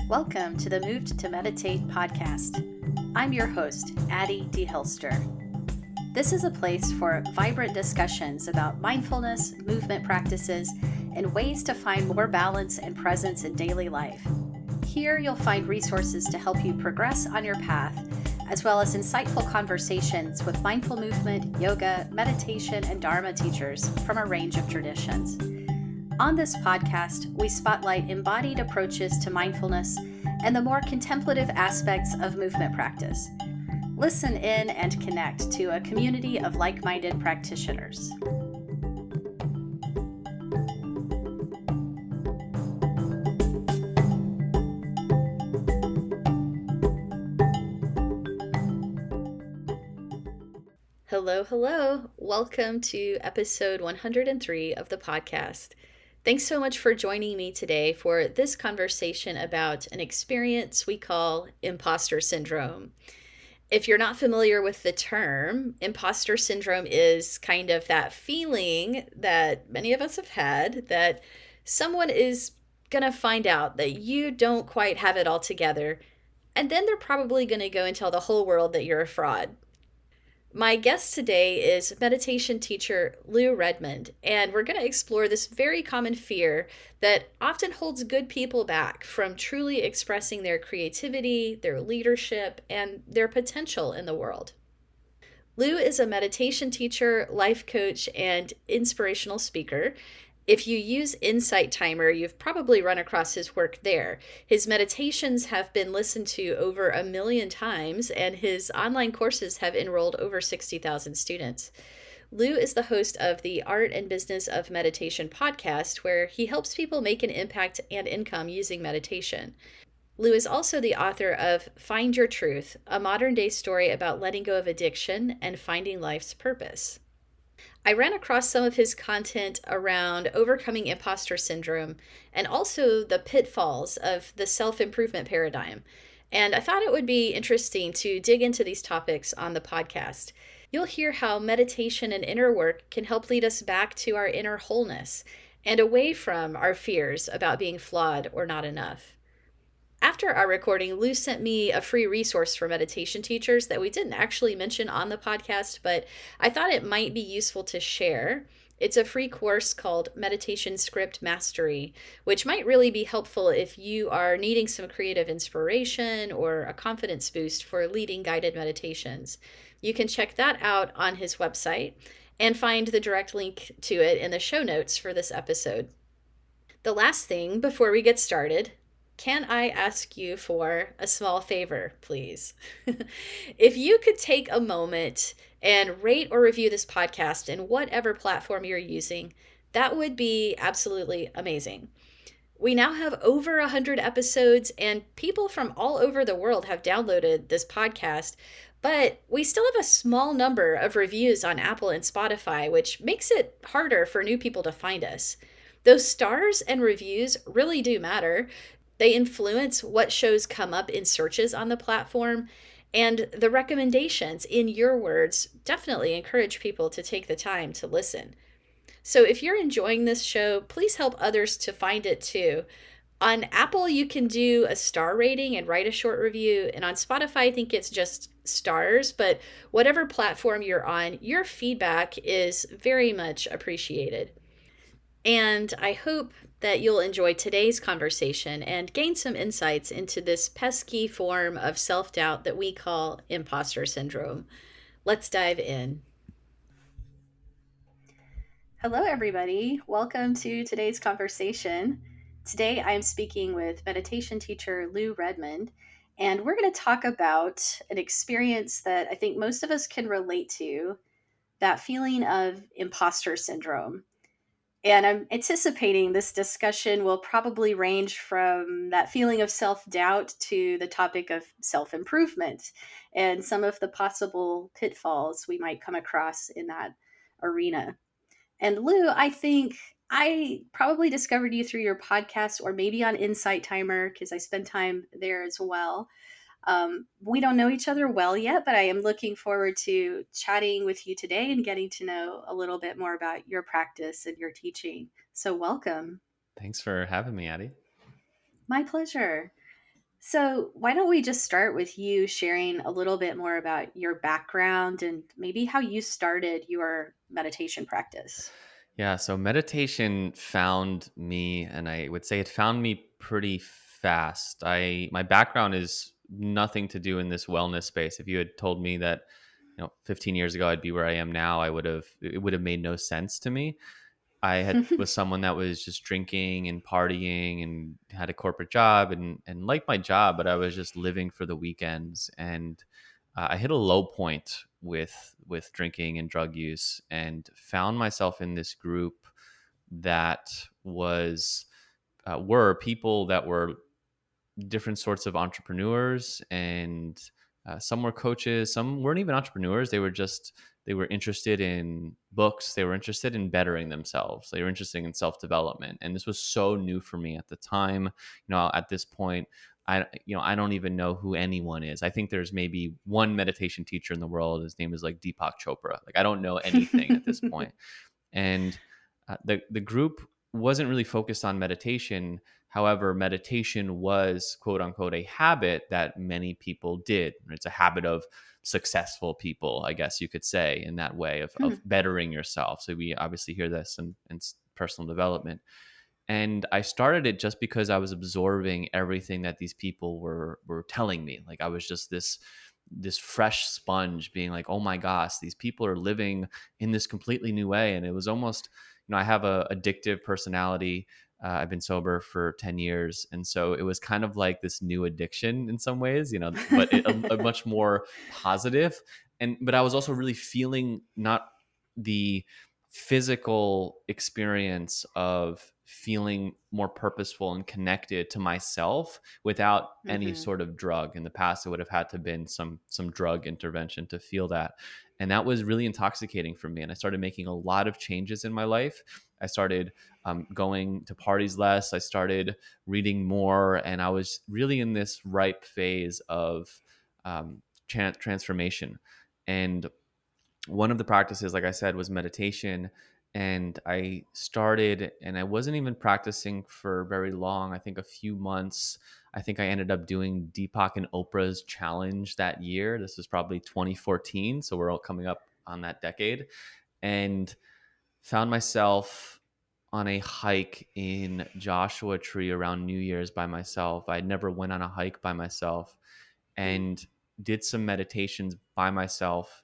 Welcome to the Moved to Meditate podcast. I'm your host, Addie D. Hilster. This is a place for vibrant discussions about mindfulness, movement practices, and ways to find more balance and presence in daily life. Here you'll find resources to help you progress on your path, as well as insightful conversations with mindful movement, yoga, meditation, and Dharma teachers from a range of traditions. On this podcast, we spotlight embodied approaches to mindfulness and the more contemplative aspects of movement practice. Listen in and connect to a community of like-minded practitioners. Hello. Welcome to episode 103 of the podcast. Thanks so much for joining me today for this conversation about an experience we call imposter syndrome. If you're not familiar with the term, imposter syndrome is kind of that feeling that many of us have had that someone is going to find out that you don't quite have it all together, and then they're probably going to go and tell the whole world that you're a fraud. My guest today is meditation teacher Lou Redmond, and we're going to explore this very common fear that often holds good people back from truly expressing their creativity, their leadership, and their potential in the world. Lou is a meditation teacher, life coach, and inspirational speaker. If you use Insight Timer, you've probably run across his work there. His meditations have been listened to over 1 million times, and his online courses have enrolled over 60,000 students. Lou is the host of the Art and Business of Meditation podcast, where he helps people make an impact and income using meditation. Lou is also the author of Find Your Truth, a modern-day story about letting go of addiction and finding life's purpose. I ran across some of his content around overcoming imposter syndrome and also the pitfalls of the self-improvement paradigm. And I thought it would be interesting to dig into these topics on the podcast. You'll hear how meditation and inner work can help lead us back to our inner wholeness and away from our fears about being flawed or not enough. After our recording, Lou sent me a free resource for meditation teachers that we didn't actually mention on the podcast, but I thought it might be useful to share. It's a free course called Meditation Script Mastery, which might really be helpful if you are needing some creative inspiration or a confidence boost for leading guided meditations. You can check that out on his website and find the direct link to it in the show notes for this episode. The last thing before we get started, can I ask you for a small favor, please? If you could take a moment and rate or review this podcast in whatever platform you're using, that would be absolutely amazing. We now have over 100 episodes, and people from all over the world have downloaded this podcast, but we still have a small number of reviews on Apple and Spotify, which makes it harder for new people to find us. Those stars and reviews really do matter. They influence what shows come up in searches on the platform, and the recommendations, in your words, definitely encourage people to take the time to listen. So if you're enjoying this show, please help others to find it too. On Apple, you can do a star rating and write a short review, and on Spotify, I think it's just stars, but whatever platform you're on, your feedback is very much appreciated. And I hope that you'll enjoy today's conversation and gain some insights into this pesky form of self-doubt that we call imposter syndrome. Let's dive in. Hello, everybody. Welcome to today's conversation. Today, I'm speaking with meditation teacher Lou Redmond, and we're going to talk about an experience that I think most of us can relate to, that feeling of imposter syndrome. And I'm anticipating this discussion will probably range from that feeling of self-doubt to the topic of self-improvement and some of the possible pitfalls we might come across in that arena. And Lou, I think I probably discovered you through your podcast or maybe on Insight Timer because I spend time there as well. We don't know each other well yet, but I am looking forward to chatting with you today and getting to know a little bit more about your practice and your teaching. So welcome. Thanks for having me, Addie. My pleasure. So, why don't we just start with you sharing a little bit more about your background and maybe how you started your meditation practice? Yeah, so meditation found me, and I would say it found me pretty fast. My background is nothing to do in this wellness space. If you had told me that, 15 years ago I'd be where I am now, it would have made no sense to me. I had was someone that was just drinking and partying and had a corporate job and liked my job, but I was just living for the weekends. And I hit a low point with drinking and drug use, and found myself in this group that was were people that were different sorts of entrepreneurs, and some were coaches, some weren't even entrepreneurs. They were interested in books, they were interested in bettering themselves, they were interested in self-development. And this was so new for me at the time. At this point, I don't even know who anyone is. I think there's maybe one meditation teacher in the world. His name is like Deepak Chopra. Like, I don't know anything at this point. And the group wasn't really focused on meditation. However, meditation was, quote unquote, a habit that many people did. It's a habit of successful people, I guess you could say, in that way of Hmm. bettering yourself. So we obviously hear this in personal development. And I started it just because I was absorbing everything that these people were telling me. Like, I was just this fresh sponge, being like, oh my gosh, these people are living in this completely new way. And it was almost, I have a addictive personality. I've been sober for 10 years. And so it was kind of like this new addiction in some ways, but a much more positive. But I was also really feeling not the physical experience of feeling more purposeful and connected to myself without any Hmm. sort of drug. In the past, it would have had to been some drug intervention to feel that. And that was really intoxicating for me. And I started making a lot of changes in my life. I started going to parties less. I started reading more. And I was really in this ripe phase of transformation. And one of the practices, like I said, was meditation. And I started, and I wasn't even practicing for very long. I think a few months. I think I ended up doing Deepak and Oprah's challenge that year. This was probably 2014. So we're all coming up on that decade. And found myself on a hike in Joshua Tree around New Year's by myself. I never went on a hike by myself, and did some meditations by myself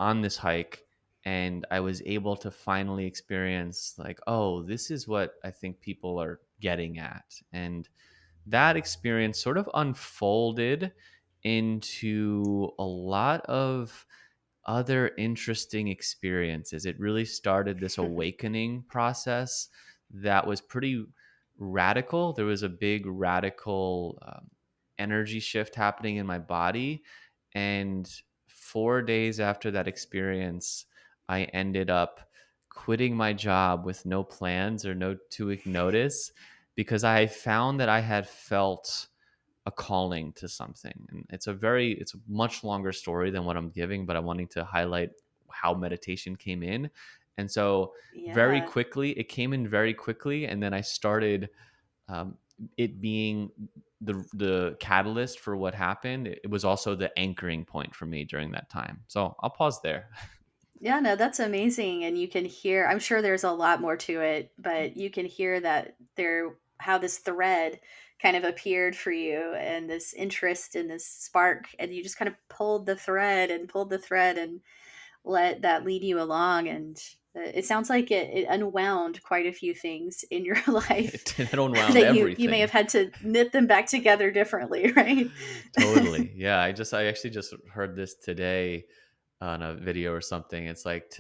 on this hike. And I was able to finally experience, like, oh, this is what I think people are getting at. And that experience sort of unfolded into a lot of other interesting experiences. It really started this awakening process that was pretty radical. There was a big radical energy shift happening in my body. And 4 days after that experience, I ended up quitting my job with no plans or no 2 week notice, because I found that I had felt a calling to something. And it's a much longer story than what I'm giving, but I'm wanting to highlight how meditation came in. And so very Yeah. quickly, it came in very quickly. And then I started, um, it being the catalyst for what happened. It was also the anchoring point for me during that time. So I'll pause there. Yeah, no, that's amazing. And you can hear, I'm sure there's a lot more to it, but you can hear that how this thread kind of appeared for you and this interest and this spark. And you just kind of pulled the thread and let that lead you along. And it sounds like it unwound quite a few things in your life It unwound that you may have everything. had to knit them back together differently, right? Totally. Yeah. I actually just heard this today on a video or something. It's like,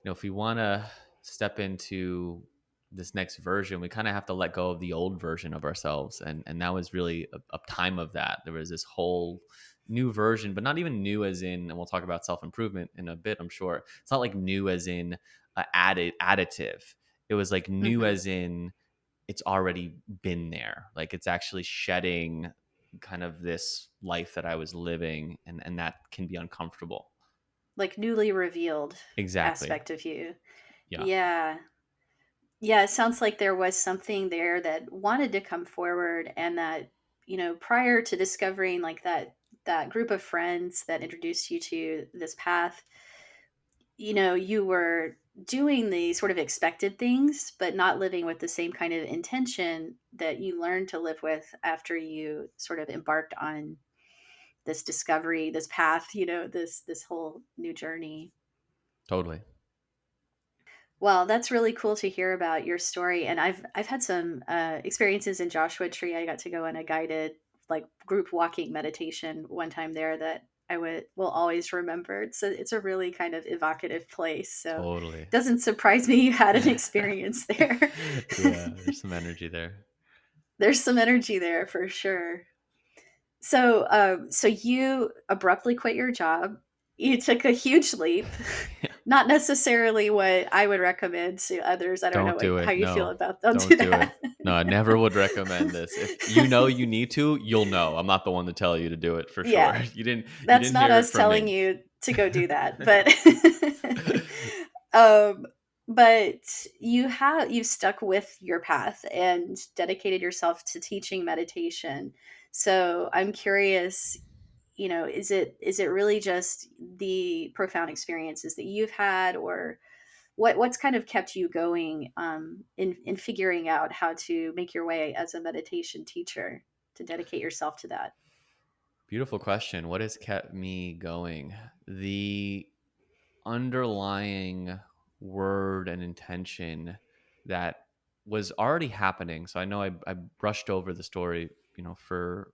if we want to step into this next version, we kind of have to let go of the old version of ourselves. And that was really a time of that. There was this whole new version, but not even new as in, and we'll talk about self improvement in a bit, I'm sure. It's not like new as in additive. It was like new Hmm. as in it's already been there. Like, it's actually shedding kind of this life that I was living, and that can be uncomfortable. Like newly revealed Exactly. aspect of you. Yeah. Yeah. Yeah, it sounds like there was something there that wanted to come forward and that prior to discovering like that group of friends that introduced you to this path, you were doing the sort of expected things, but not living with the same kind of intention that you learned to live with after you sort of embarked on this discovery, this path, this whole new journey. Totally. Well, that's really cool to hear about your story, and I've had some experiences in Joshua Tree. I got to go on a guided like group walking meditation one time there that I will always remember. It's a really kind of evocative place, so Totally. it doesn't surprise me you had an experience there. Yeah, there's some energy there. There's some energy there for sure. So you abruptly quit your job. You took a huge leap. Yeah. Not necessarily what I would recommend to others. I don't know Don't do how it. you feel No, about. Don't do don't do it. that. No, I never would recommend this. If you know you need to, you'll know. I'm not the one to tell you to do it for sure. Yeah, You that's didn't not hear it us from telling me. you to go do that, but um, but you've stuck with your path and dedicated yourself to teaching meditation. So I'm curious, is it really just the profound experiences that you've had, or what's kind of kept you going in figuring out how to make your way as a meditation teacher to dedicate yourself to that? Beautiful question. What has kept me going? The underlying word and intention that was already happening. So I know I brushed over the story, for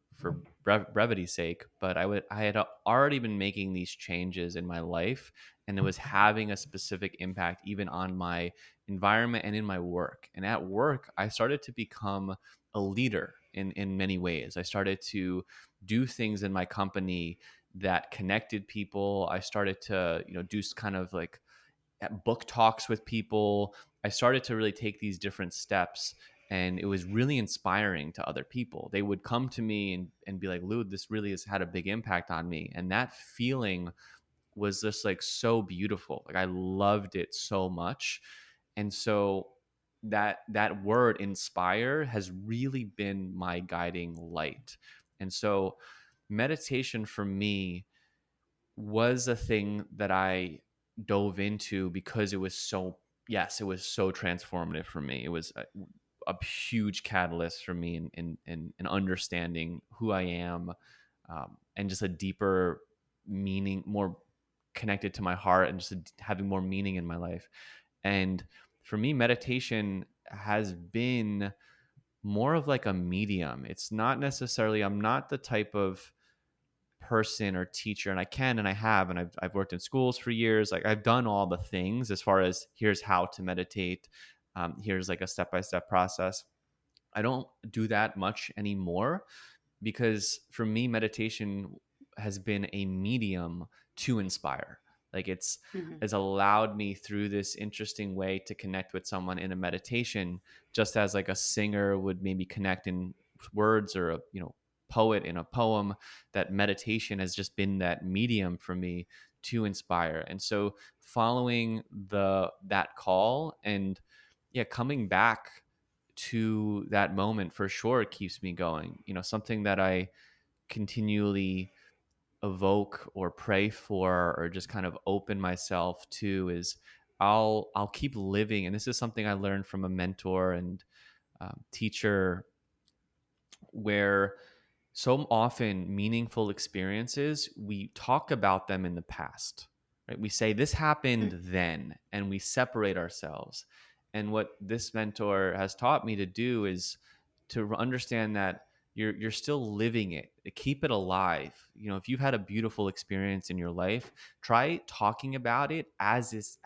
brevity's sake, but I had already been making these changes in my life, and it was having a specific impact even on my environment and in my work. And at work, I started to become a leader in many ways. I started to do things in my company that connected people. I started to, do kind of like book talks with people. I started to really take these different steps, and it was really inspiring to other people. They would come to me and be like, Lou, this really has had a big impact on me. And that feeling was just like so beautiful. Like I loved it so much. And so that word inspire has really been my guiding light. And so meditation for me was a thing that I dove into because it was so, yes, it was so transformative for me. It was a huge catalyst for me in understanding who I am, and just a deeper meaning, more connected to my heart, and just having more meaning in my life. And for me, meditation has been more of like a medium. It's not necessarily, I'm not the type of person or teacher, and I can and I have, and I've worked in schools for years. Like I've done all the things as far as here's how to meditate, here's like a step-by-step process. I don't do that much anymore, because for me meditation has been a medium to inspire. Like Hmm. it's allowed me through this interesting way to connect with someone in a meditation, just as like a singer would maybe connect in words, or a poet in a poem. That meditation has just been that medium for me to inspire. And so following that call, and yeah, coming back to that moment for sure keeps me going. Something that I continually evoke or pray for, or just kind of open myself to, is I'll keep living. And this is something I learned from a mentor and teacher, where so often meaningful experiences, we talk about them in the past, right? We say this happened then, and we separate ourselves. And what this mentor has taught me to do is to understand that you're still living it. Keep it alive. If you've had a beautiful experience in your life, try talking about it as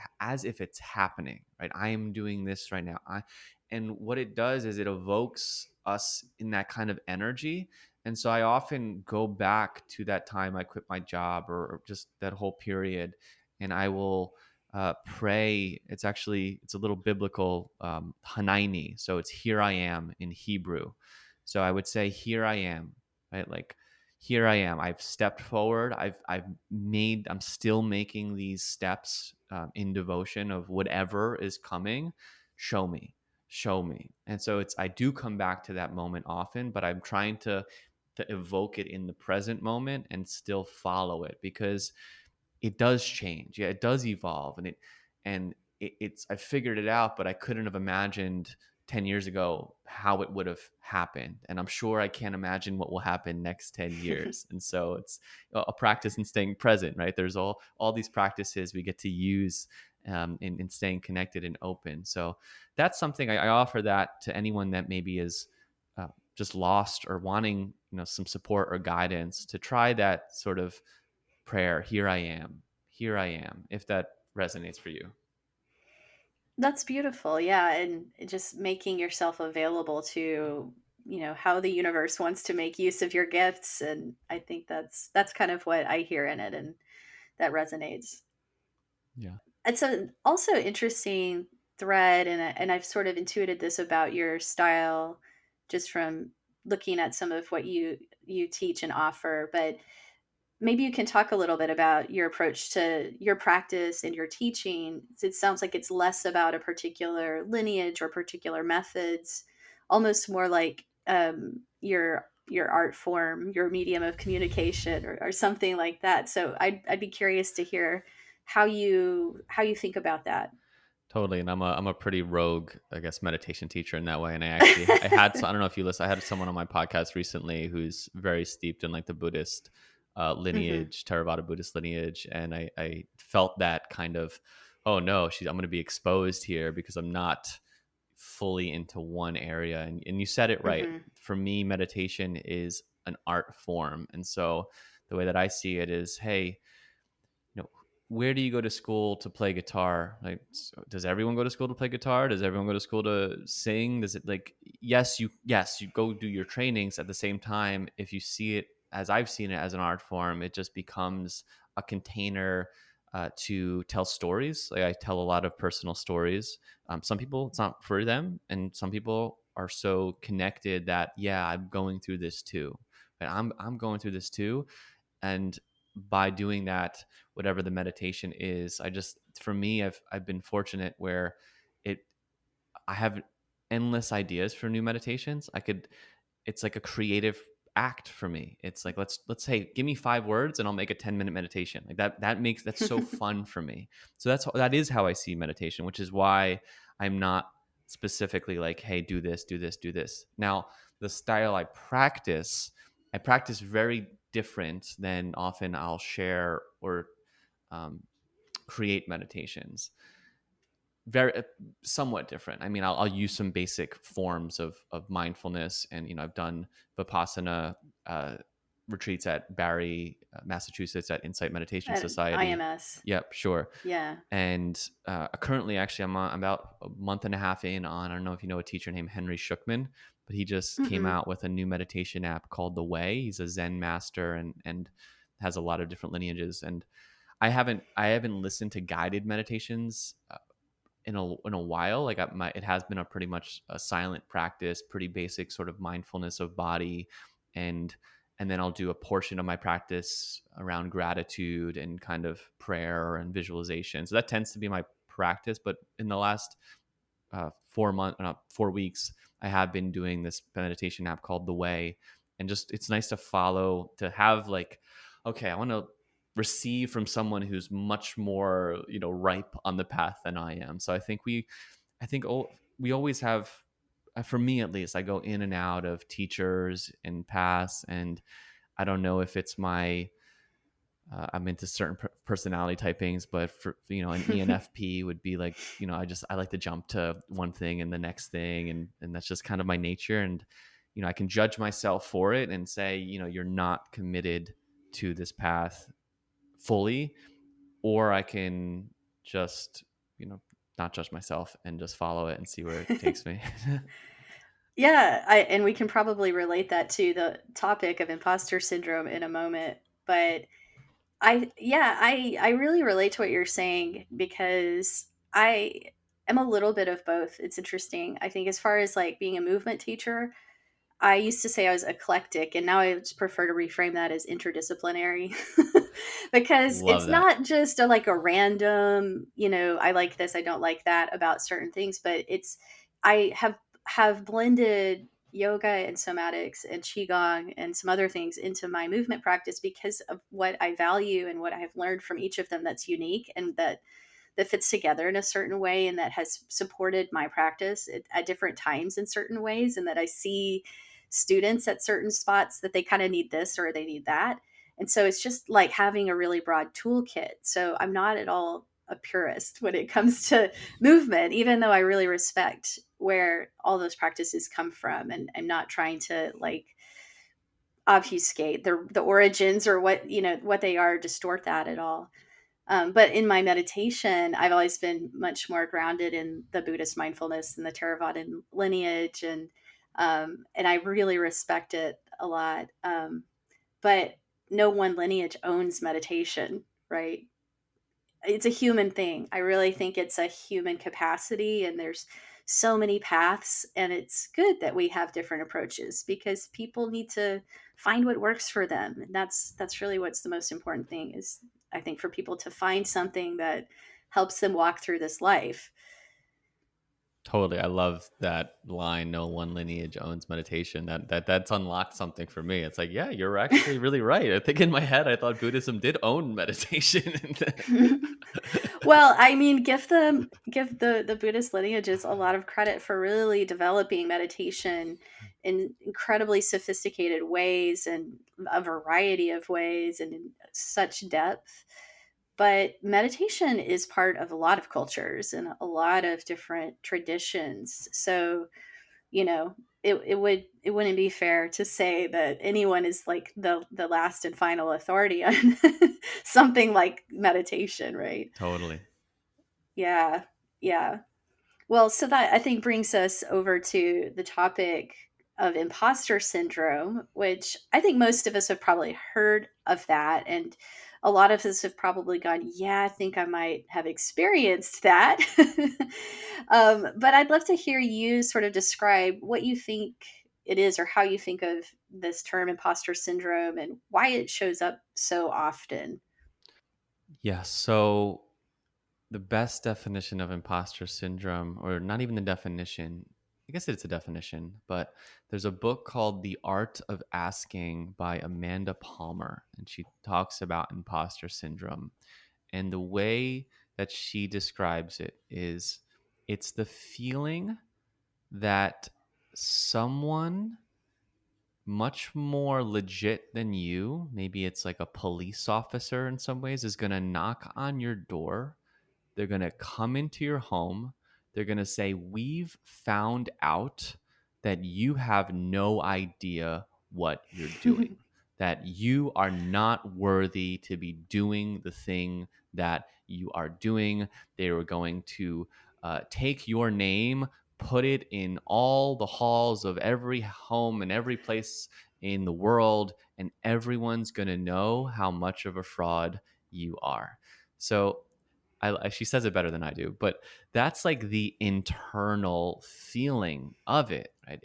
if it's happening, right? I am doing this right now. And what it does is it evokes us in that kind of energy. And so I often go back to that time I quit my job, or just that whole period, and I will pray. It's a little biblical, Hanaini. So it's here I am in Hebrew. So I would say, here I am, right? Like, here I am. I've stepped forward. I'm still making these steps, in devotion of whatever is coming. Show me. And so I do come back to that moment often, but I'm trying to to evoke it in the present moment and still follow it, because it does change. Yeah, it does evolve, and I figured it out, but I couldn't have imagined 10 years ago how it would have happened. And I'm sure I can't imagine what will happen next 10 years. And so it's a practice in staying present, right? There's all these practices we get to use in staying connected and open. So that's something I offer that to anyone that maybe is just lost or wanting, some support or guidance, to try that sort of prayer, here I am, if that resonates for you. That's beautiful. Yeah. And just making yourself available to, how the universe wants to make use of your gifts. And I think that's kind of what I hear in it. And that resonates. Yeah. It's a also interesting thread, and I've sort of intuited this about your style just from looking at some of what you teach and offer. But maybe you can talk a little bit about your approach to your practice and your teaching. It sounds like it's less about a particular lineage or particular methods, almost more like your art form, your medium of communication, or something like that. So I'd be curious to hear how you think about that. Totally, and I'm a pretty rogue, I guess, meditation teacher in that way. And I don't know if you listen. I had someone on my podcast recently who's very steeped in like the Buddhist Hmm. lineage, Theravada Buddhist lineage, and I felt that kind of, oh no, I'm going to be exposed here because I'm not fully into one area. And you said it right. Hmm. For me, meditation is an art form, and so the way that I see it is, hey, where do you go to school to play guitar? Like, does everyone go to school to play guitar? Does everyone go to school to sing? Does it, like, yes, you go do your trainings. At the same time, if you see it as I've seen it as an art form, it just becomes a container to tell stories. Like, I tell a lot of personal stories. Some people, it's not for them, and some people are so connected that, yeah, I'm going through this too. And I'm going through this too. And by doing that, whatever the meditation is, for me, I've been fortunate where it I have endless ideas for new meditations. It's like a creative act for me. It's like, let's say, give me 5 words and I'll make a 10-minute meditation. Like that's so fun for me. So that is how I see meditation, which is why I'm not specifically like, hey, do this, do this, do this. Now, the style I practice very different than often I'll share or um, create meditations. Very somewhat different. I mean, I'll use some basic forms of mindfulness, and I've done vipassana retreats at Barry, Massachusetts, at Insight Meditation At Society. IMS. Yep, sure. Yeah. And currently, actually, I'm about a month and a half in on. I don't know if you know a teacher named Henry Shookman, but he just came Mm-mm. out with a new meditation app called The Way. He's a Zen master and has a lot of different lineages. And I haven't listened to guided meditations in a while. Like, it has been a pretty much a silent practice, pretty basic sort of mindfulness of body, and and then I'll do a portion of my practice around gratitude and kind of prayer and visualization. So that tends to be my practice. But in the last 4 weeks, I have been doing this meditation app called The Way, and just it's nice to follow, to have like, okay, I want to receive from someone who's much more ripe on the path than I am. So I think we always have. For me, at least, I go in and out of teachers and paths, and I don't know if it's my I'm into certain personality typings, but for an ENFP would be like, I like to jump to one thing and the next thing, and that's just kind of my nature. And I can judge myself for it and say, you're not committed to this path fully, or I can just not judge myself and just follow it and see where it takes me. Yeah, and we can probably relate that to the topic of imposter syndrome in a moment. But I really relate to what you're saying because I am a little bit of both. It's interesting. I think as far as like being a movement teacher, I used to say I was eclectic, and now I just prefer to reframe that as interdisciplinary because Love it's that. not just like a random, I like this, I don't like that about certain things, but I have blended. yoga and somatics and qigong and some other things into my movement practice because of what I value and what I've learned from each of them that's unique and that fits together in a certain way and that has supported my practice at different times in certain ways, and that I see students at certain spots that they kind of need this or they need that. And so it's just like having a really broad toolkit. So I'm not at all a purist when it comes to movement, even though I really respect where all those practices come from. And I'm not trying to like obfuscate the origins or what, what they are, distort that at all. But in my meditation, I've always been much more grounded in the Buddhist mindfulness and the Theravadan lineage, and I really respect it a lot. But no one lineage owns meditation, right? It's a human thing. I really think it's a human capacity, and there's so many paths, and it's good that we have different approaches because people need to find what works for them. And that's really what's the most important thing is I think for people to find something that helps them walk through this life. Totally. I love that line, no one lineage owns meditation. That's unlocked something for me. It's like, yeah, you're actually really right. I think in my head I thought Buddhism did own meditation. Well, I mean, give the Buddhist lineages a lot of credit for really developing meditation in incredibly sophisticated ways and a variety of ways and in such depth. But meditation is part of a lot of cultures and a lot of different traditions. So, it wouldn't be fair to say that anyone is like the last and final authority on something like meditation, right? Totally. Yeah. Yeah. Well, so that I think brings us over to the topic of imposter syndrome, which I think most of us have probably heard of that. And a lot of us have probably gone, yeah, I think I might have experienced that. But I'd love to hear you sort of describe what you think it is or how you think of this term imposter syndrome and why it shows up so often. Yeah. So the best definition of imposter syndrome, or not even the definition, I guess it's a definition, but there's a book called The Art of Asking by Amanda Palmer, and she talks about imposter syndrome. And the way that she describes it is it's the feeling that someone much more legit than you, maybe it's like a police officer in some ways, is going to knock on your door. They're going to come into your home. They're going to say, "We've found out that you have no idea what you're doing, that you are not worthy to be doing the thing that you are doing." They were going to take your name, put it in all the halls of every home and every place in the world, and everyone's going to know how much of a fraud you are. So she says it better than I do, but that's like the internal feeling of it, right?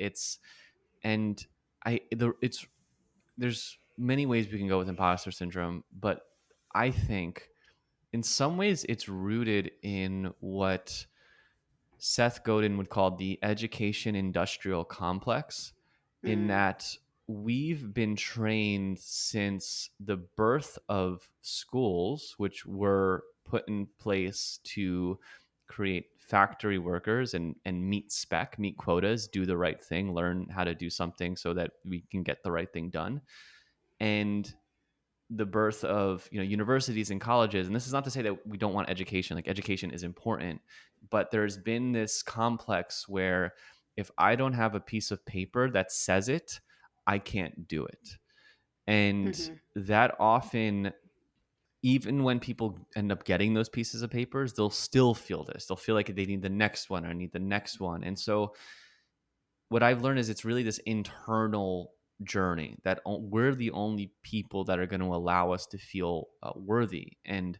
And it's there's many ways we can go with imposter syndrome, but I think in some ways it's rooted in what Seth Godin would call the education industrial complex, in Mm, that we've been trained since the birth of schools, which were put in place to create factory workers and meet quotas, do the right thing, learn how to do something so that we can get the right thing done. And the birth of universities and colleges, and this is not to say that we don't want education, like education is important, but there's been this complex where if I don't have a piece of paper that says it, I can't do it. And mhm. that often, even when people end up getting those pieces of papers, they'll still feel this, they'll feel like they need the next one, or need the next one. And so what I've learned is it's really this internal journey that we're the only people that are going to allow us to feel worthy. And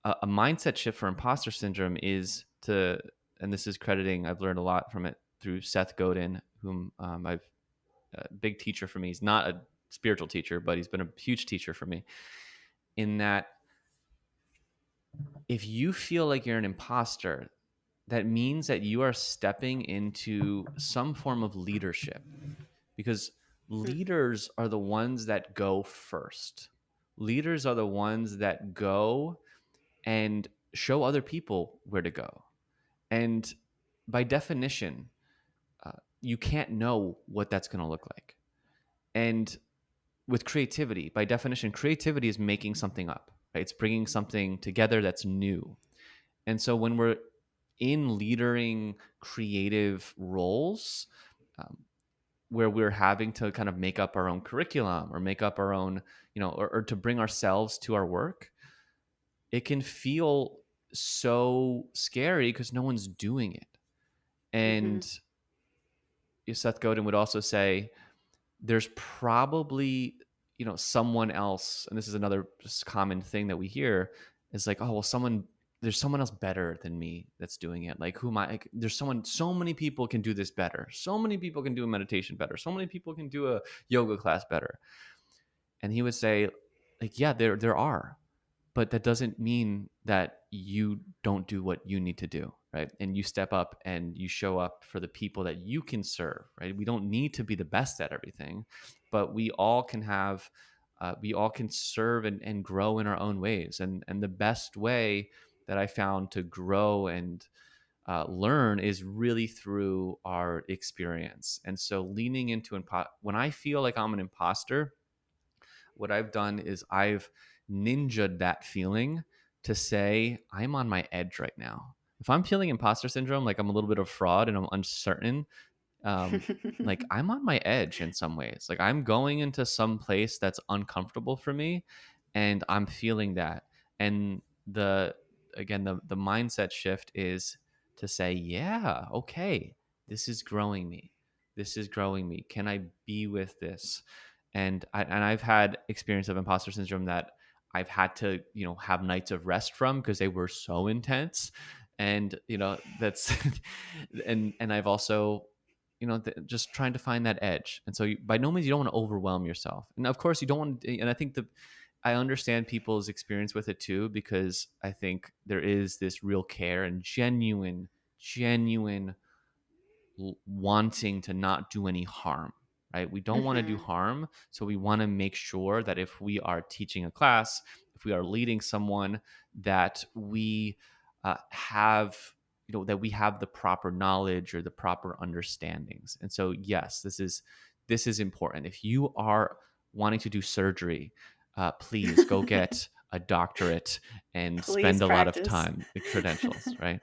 a mindset shift for imposter syndrome is to, and this is crediting, I've learned a lot from it through Seth Godin, whom I've a big teacher for me. He's not a spiritual teacher, but he's been a huge teacher for me, in that if you feel like you're an imposter, that means that you are stepping into some form of leadership. because Hmm. leaders are the ones that go first. Leaders are the ones that go and show other people where to go. And by definition, you can't know what that's going to look like. And with creativity, by definition, creativity is making something up, right? It's bringing something together that's new. And so when we're in leadering creative roles, um, where we're having to kind of make up our own curriculum or make up our own, or to bring ourselves to our work, it can feel so scary because no one's doing it. Hmm. And Seth Godin would also say there's probably, someone else, and this is another just common thing that we hear is like, oh well, there's someone else better than me that's doing it. Like, who am I? Like, there's someone, so many people can do this better, so many people can do a meditation better, so many people can do a yoga class better. And he would say, like, yeah, there are, but that doesn't mean that you don't do what you need to do, right? And you step up and you show up for the people that you can serve, right? We don't need to be the best at everything, but we all can serve and grow in our own ways. And the best way that I found to grow and learn is really through our experience. And so leaning into when I feel like I'm an imposter, what I've done is I've ninja'd that feeling to say, I'm on my edge right now. If I'm feeling imposter syndrome, like I'm a little bit of fraud and I'm uncertain, um, like I'm on my edge in some ways. Like I'm going into some place that's uncomfortable for me, and I'm feeling that. And the mindset shift is to say, yeah, okay, this is growing me. This is growing me. Can I be with this? I've had experience of imposter syndrome that I've had to, have nights of rest from because they were so intense. And that's and I've also, just trying to find that edge. And so by no means you don't want to overwhelm yourself, and of course you don't want to. And I think I understand people's experience with it too, because I think there is this real care and genuine wanting to not do any harm, right? We don't want to do Hmm. harm. So we want to make sure that if we are teaching a class, if we are leading someone, that we have, that we have the proper knowledge or the proper understandings. And so, yes, this is important. If you are wanting to do surgery, please go get a doctorate and Please spend a lot of practice. time, credentials, right?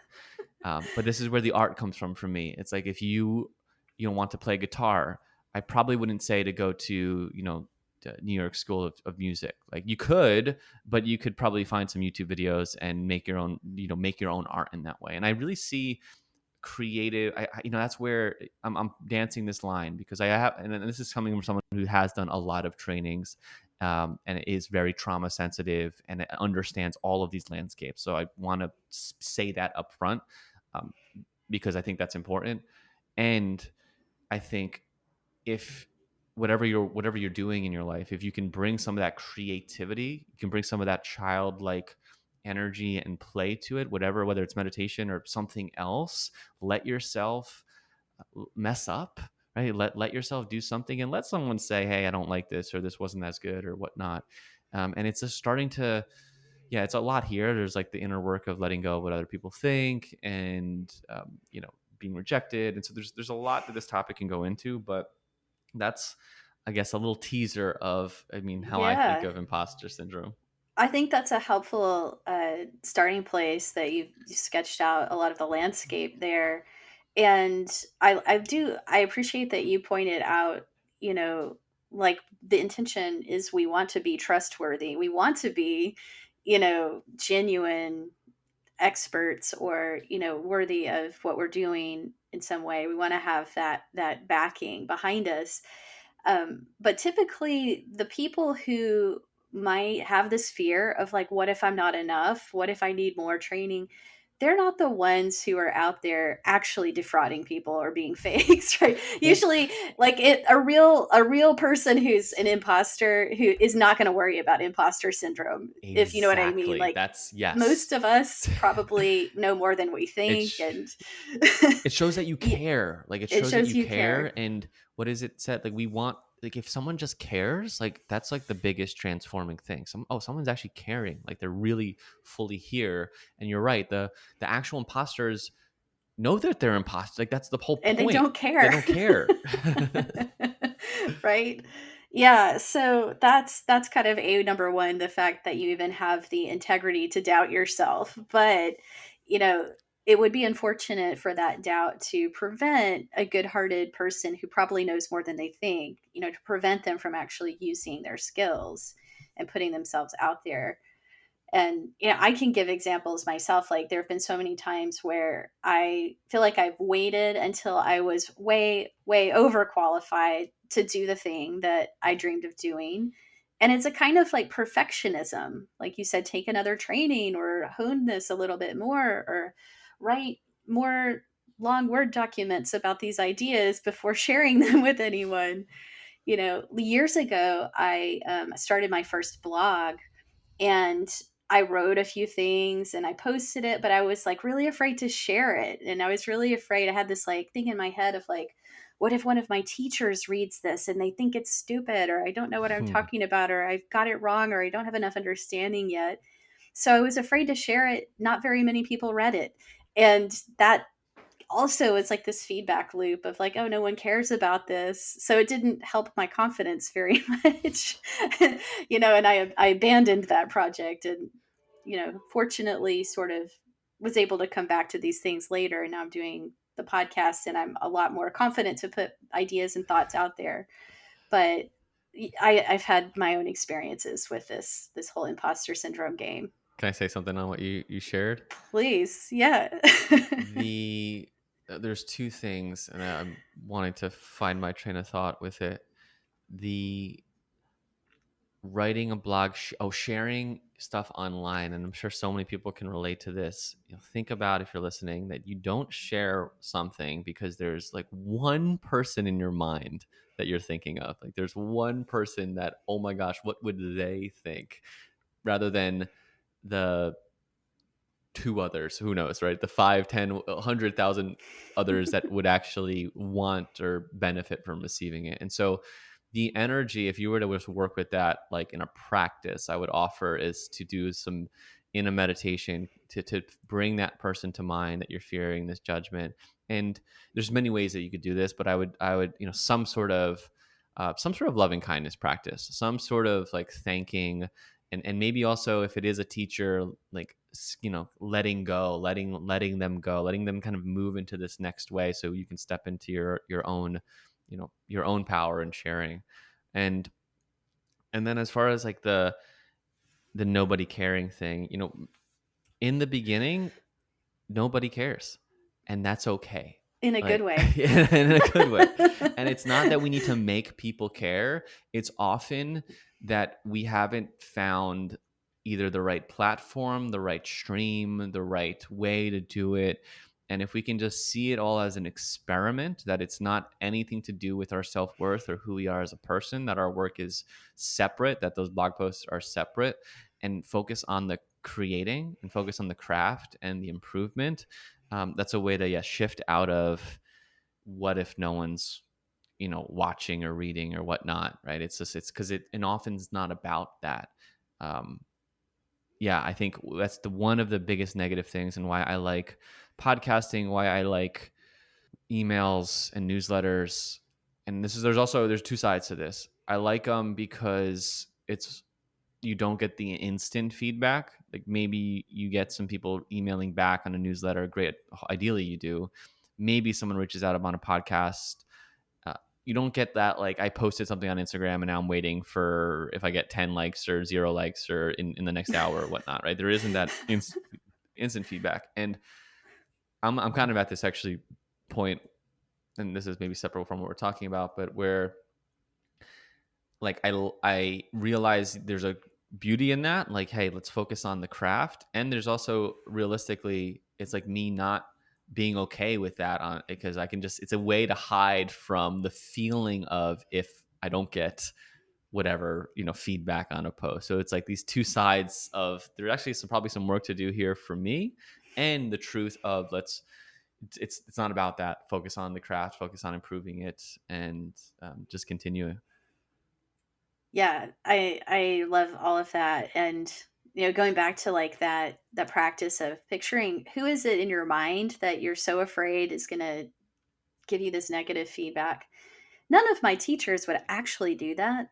But this is where the art comes from for me. It's like if you want to play guitar, I probably wouldn't say to go to the New York School of Music. Like you could, but you could probably find some YouTube videos and make your own art in that way. And I really see creative. That's where I'm dancing this line because I have, and this is coming from someone who has done a lot of trainings. And it is very trauma sensitive and it understands all of these landscapes. So I want to say that up front, um, because I think that's important. And I think if whatever you're doing in your life, if you can bring some of that creativity, you can bring some of that childlike energy and play to it, whether it's meditation or something else, let yourself mess up, right? Let yourself do something and let someone say, hey, I don't like this, or this wasn't as good, or whatnot. And it's just starting to, yeah, it's a lot here. There's like the inner work of letting go of what other people think, and being rejected. And so there's a lot that this topic can go into, but that's, I guess, a little teaser of, I mean, how I think Yeah. of imposter syndrome. I think that's a helpful starting place that you've sketched out a lot of the landscape there. And I appreciate that you pointed out, you know, like the intention is we want to be trustworthy. We want to be, genuine experts or, worthy of what we're doing in some way. We want to have that backing behind us. But typically, the people who might have this fear of like, what if I'm not enough? What if I need more training? they're not the ones who are out there actually defrauding people or being fakes, right? Well, Usually, like a real person who's an imposter who is not going to worry about imposter syndrome, if you know what I mean. exactly. Like That's most yes. of us probably know more than we think, It's and it shows that you yeah, care. Like it it shows that shows you you care. care. And what is it said? Like we want, like if someone just cares, like that's like the biggest transforming thing. Someone's actually caring. Like they're really fully here. And you're right. The actual imposters know that they're imposters. Like that's the whole And they point. don't They care. don't care. Right? Yeah, so that's kind of a number one, the fact that you even have the integrity to doubt yourself. But, you know, it would be unfortunate for that doubt to prevent a good-hearted person who probably knows more than they think, to prevent them from actually using their skills and putting themselves out there. And I can give examples myself. Like there have been so many times where I feel like I've waited until I was way overqualified to do the thing that I dreamed of doing. And it's a kind of like perfectionism, like you said, take another training or hone this a little bit more, or write more long word documents about these ideas before sharing them with anyone. Years ago I started my first blog, and I wrote a few things and I posted it, but I was like really afraid to share it. And I was really afraid. I had this like thing in my head of like, what if one of my teachers reads this and they think it's stupid, or I don't know what I'm talking about, or I've got it wrong, or I don't have enough understanding yet. So I was afraid to share it. Not very many people read it. And that also it's like this feedback loop of like, oh, no one cares about this, so it didn't help my confidence very much. And I abandoned that project, and fortunately sort of was able to come back to these things later, and now I'm doing the podcast and I'm a lot more confident to put ideas and thoughts out there. But I've had my own experiences with this whole imposter syndrome game. Can I say something on what you shared? Please, yeah. The There's two things, and I'm wanting to find my train of thought with it. The writing a blog, sharing stuff online, and I'm sure so many people can relate to this. Think about, if you're listening, that you don't share something because there's like one person in your mind that you're thinking of. Like there's one person that, oh my gosh, what would they think? Rather than the two others, who knows, right? The 5, 10, 100,000 others that would actually want or benefit from receiving it. And so the energy, if you were to just work with that like in a practice, I would offer is to do some in a meditation to bring that person to mind that you're fearing this judgment. And there's many ways that you could do this, but I would some sort of loving kindness practice, some sort of like thanking, and maybe also if it is a teacher, like letting go, letting them go, letting them kind of move into this next way so you can step into your own your own power and sharing. And and then as far as like the nobody caring thing, in the beginning nobody cares, and that's okay. In a good Like way. in a good way. And it's not that we need to make people care. It's often that we haven't found either the right platform, the right stream, the right way to do it. And if we can just see it all as an experiment, that it's not anything to do with our self-worth or who we are as a person, that our work is separate, that those blog posts are separate, and focus on the creating and focus on the craft and the improvement. That's a way to shift out of what if no one's watching or reading or whatnot, right? It's just it's because it and often it's not about that. um yeah, I think that's the one of the biggest negative things, and why I like podcasting, why I like emails and newsletters. And there's two sides to this. I like them because it's you don't get the instant feedback. Like maybe you get some people emailing back on a newsletter. Great. Ideally, you do. Maybe someone reaches out on a podcast. You don't get that. Like I posted something on Instagram and now I'm waiting for if I get 10 likes or 0 likes or in the next hour or whatnot, right? There isn't that instant feedback. And I'm kind of at this actually point, and this is maybe separate from what we're talking about, but where like I realize there's a beauty in that. Like, hey, let's focus on the craft. And there's also realistically, it's like me not being okay with that on because I can just it's a way to hide from the feeling of if I don't get whatever feedback on a post. So it's like these two sides of there's actually probably some work to do here for me, and the truth of it's not about that. Focus on the craft, focus on improving it, and just continue. Yeah, I love all of that. And going back to like that practice of picturing who is it in your mind that you're so afraid is going to give you this negative feedback. None of my teachers would actually do that.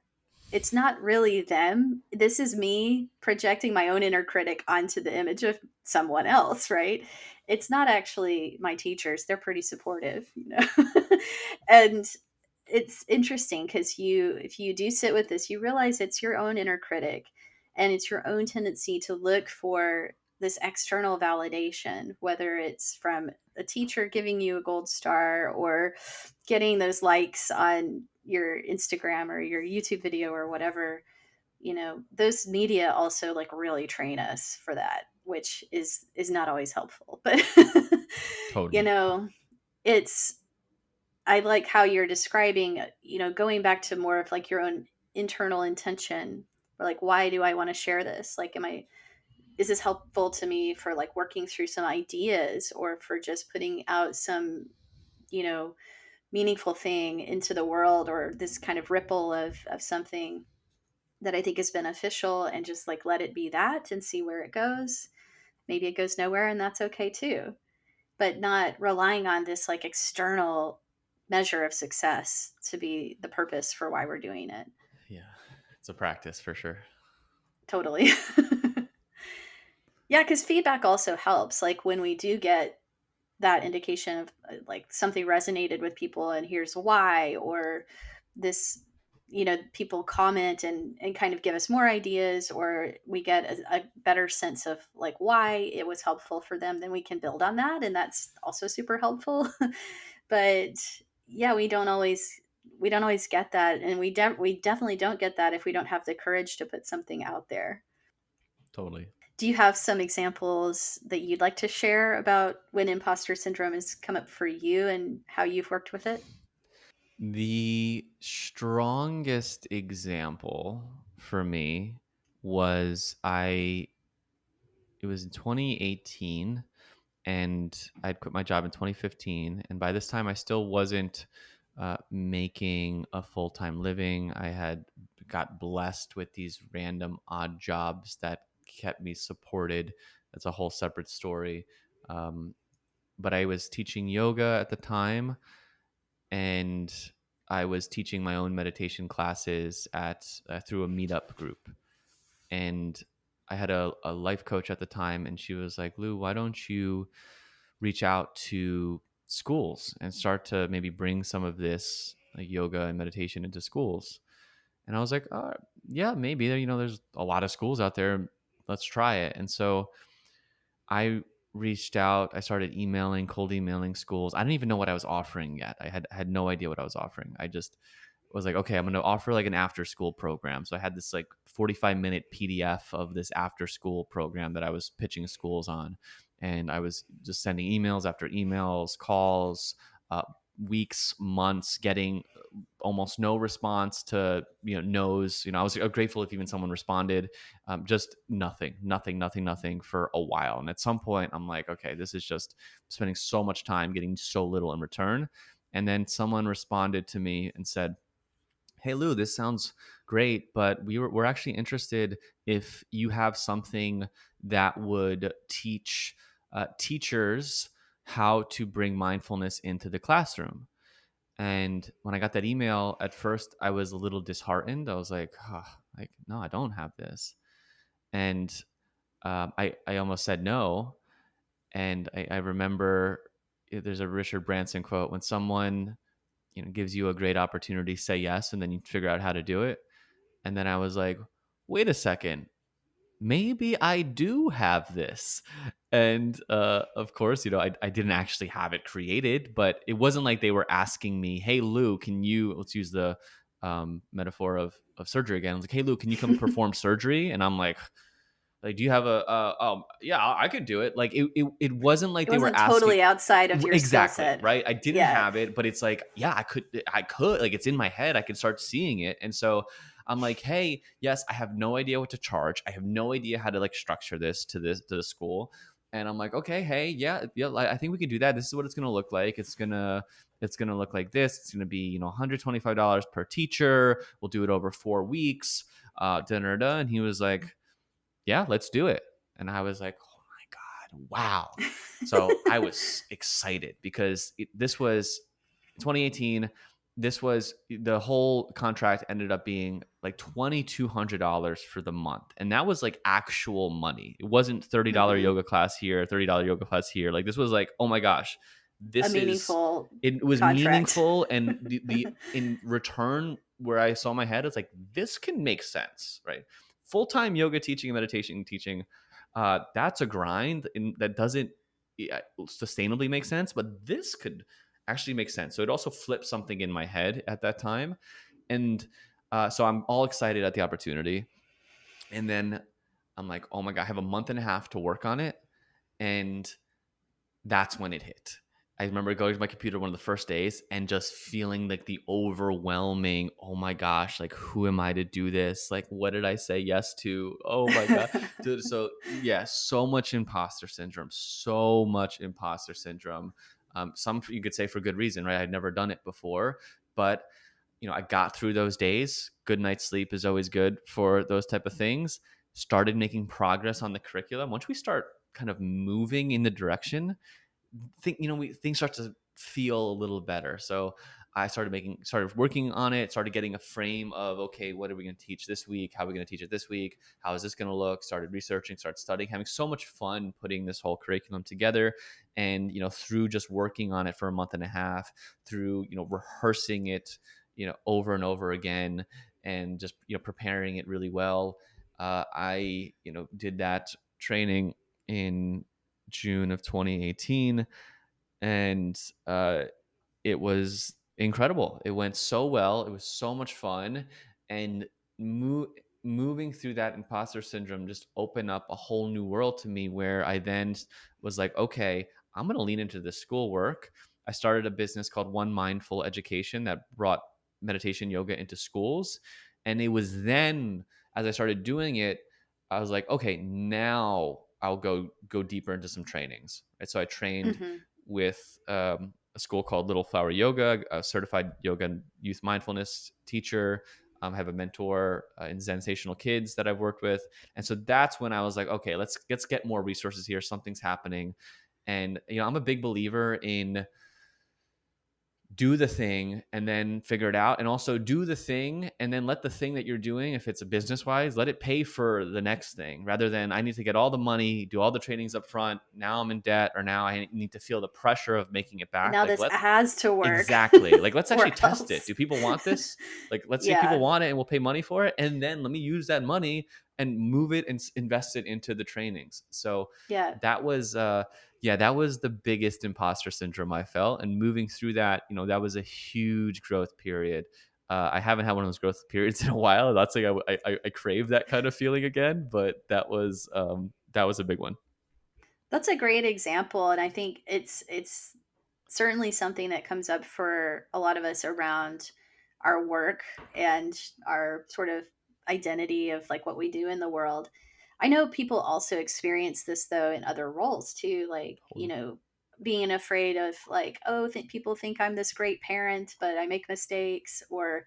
It's not really them. This is me projecting my own inner critic onto the image of someone else, right? It's not actually my teachers. They're pretty supportive. And it's interesting because if you do sit with this, you realize it's your own inner critic and it's your own tendency to look for this external validation, whether it's from a teacher giving you a gold star or getting those likes on your Instagram or your YouTube video or whatever. Those media also like really train us for that, which is not always helpful. But you Totally. know, it's I like how you're describing, going back to more of like your own internal intention, or like, why do I want to share this? Like, is this helpful to me for like working through some ideas or for just putting out some, you know, meaningful thing into the world, or this kind of ripple of something that I think is beneficial, and just like let it be that and see where it goes. Maybe it goes nowhere, and that's okay too. But not relying on this like external measure of success to be the purpose for why we're doing it. Yeah, it's a practice for sure. Totally. Yeah, because feedback also helps. Like when we do get that indication of like something resonated with people and here's why, or this, people comment and kind of give us more ideas, or we get a better sense of like why it was helpful for them, then we can build on that, and that's also super helpful. But yeah, we don't always get that, and we definitely don't get that if we don't have the courage to put something out there. Totally. Do you have some examples that you'd like to share about when imposter syndrome has come up for you and how you've worked with it? The strongest example for me was I it was in 2018, and I'd quit my job in 2015, and by this time I still wasn't making a full-time living. I had got blessed with these random odd jobs that kept me supported. That's a whole separate story. um, but I was teaching yoga at the time, and I was teaching my own meditation classes at through a meetup group. And I had a life coach at the time, and she was like, "Lou, why don't you reach out to schools and start to maybe bring some of this like yoga and meditation into schools?" And I was like, "Yeah, maybe. There's a lot of schools out there. Let's try it." And so I reached out. I started emailing, cold emailing schools. I didn't even know what I was offering yet. I had no idea what I was offering. I just was like, okay, I'm going to offer like an after school program. So I had this like 45-minute PDF of this after school program that I was pitching schools on. And I was just sending emails after emails, calls, uh, weeks, months, getting almost no response to no's. I was grateful if even someone responded. Just nothing for a while. And at some point I'm like, okay, this is just spending so much time getting so little in return. And then someone responded to me and said, "Hey Lou, this sounds great, but we're actually interested if you have something that would teach teachers how to bring mindfulness into the classroom." And when I got that email, at first I was a little disheartened. I was like, like, no, I don't have this. And I almost said no. And I remember there's a Richard Branson quote: when someone gives you a great opportunity, say yes, and then you figure out how to do it. And then I was like, wait a second, maybe I do have this. And of course, I didn't actually have it created, but it wasn't like they were asking me, "Hey Lou, can you let's use the metaphor of surgery again. I was like, hey, Lou, can you come perform surgery? And I'm like, do you have yeah, I could do it. Like it wasn't like It they were wasn't asking. totally outside of your skill Exactly, set. right? I didn't Yeah. have it, but it's like, yeah, I could, like, it's in my head. I could start seeing it. And so I'm like, hey, yes, I have no idea what to charge. I have no idea how to like structure this to the school. And I'm like, okay, hey, yeah, yeah, I think we can do that. This is what it's gonna look like. It's gonna look like this. It's gonna be, $125 per teacher. We'll do it over 4 weeks. Da da da. And he was like, yeah, let's do it. And I was like, oh my God, wow. So I was excited because this was 2018. This was the whole contract ended up being like $2,200 for the month. And that was like actual money. It wasn't $30 Hmm. yoga class here, $30 yoga class here. Like this was like, oh my gosh, A this is, meaningful it was contract. meaningful. And the in return, where I saw my head, it's like, this can make sense, right? Full-time yoga teaching and meditation teaching, that's a grind, and that doesn't sustainably make sense, but this could actually make sense. So it also flipped something in my head at that time. And so I'm all excited at the opportunity. And then I'm like, oh my God, I have a month and a half to work on it. And that's when it hit. I remember going to my computer one of the first days and just feeling like the overwhelming, oh my gosh, like who am I to do this? Like, what did I say yes to? Oh my God. Dude, so yeah, so much imposter syndrome, so much imposter syndrome. Some you could say for good reason, right? I'd never done it before, but I got through those days. Good night's sleep is always good for those type of things. Started making progress on the curriculum. Once we start kind of moving in the direction, things start to feel a little better. So I started working on it, started getting a frame of, okay, what are we going to teach this week? How are we going to teach it this week? How is this going to look? Started researching, started studying, having so much fun putting this whole curriculum together. And through just working on it for a month and a half, through rehearsing it over and over again, and just preparing it really well, I did that training in June of 2018. And it was incredible. It went so well. It was so much fun. And moving through that imposter syndrome just opened up a whole new world to me, where I then was like, okay, I'm going to lean into this schoolwork. I started a business called One Mindful Education that brought meditation yoga into schools. And it was then, as I started doing it, I was like, okay, now I'll go deeper into some trainings. Right? So I trained Hmm. with a school called Little Flower Yoga, a certified yoga and youth mindfulness teacher. I have a mentor in Sensational Kids that I've worked with, and so that's when I was like, okay, let's get more resources here. Something's happening, and I'm a big believer in do the thing and then figure it out, and also do the thing and then let the thing that you're doing, if it's a business wise, let it pay for the next thing, rather than I need to get all the money, do all the trainings up front, now I'm in debt, or now I need to feel the pressure of making it And back. now Like, this let's has to work exactly, like, let's or actually test it. else. Do people want this? Like, let's see if people Yeah. want it, and we'll pay money for it, and then let me use that money and move it and invest it into the trainings. So Yeah. that was yeah, that was the biggest imposter syndrome I felt. And moving through that, that was a huge growth period. I haven't had one of those growth periods in a while. That's like I crave that kind of feeling again, but that was a big one. That's a great example, and I think it's certainly something that comes up for a lot of us around our work and our sort of identity of like what we do in the world. I know people also experience this though in other roles too, like, Totally. being afraid of like, oh, people think I'm this great parent, but I make mistakes, or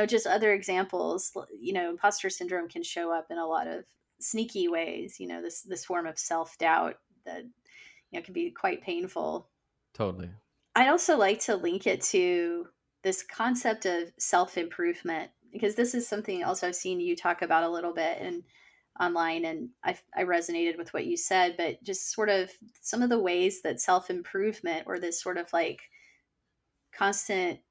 just other examples. Imposter syndrome can show up in a lot of sneaky ways, this form of self-doubt that can be quite painful. Totally. I'd also like to link it to this concept of self-improvement, because this is something else I've seen you talk about a little bit and online, and I resonated with what you said, but just sort of some of the ways that self-improvement, or this sort of like constant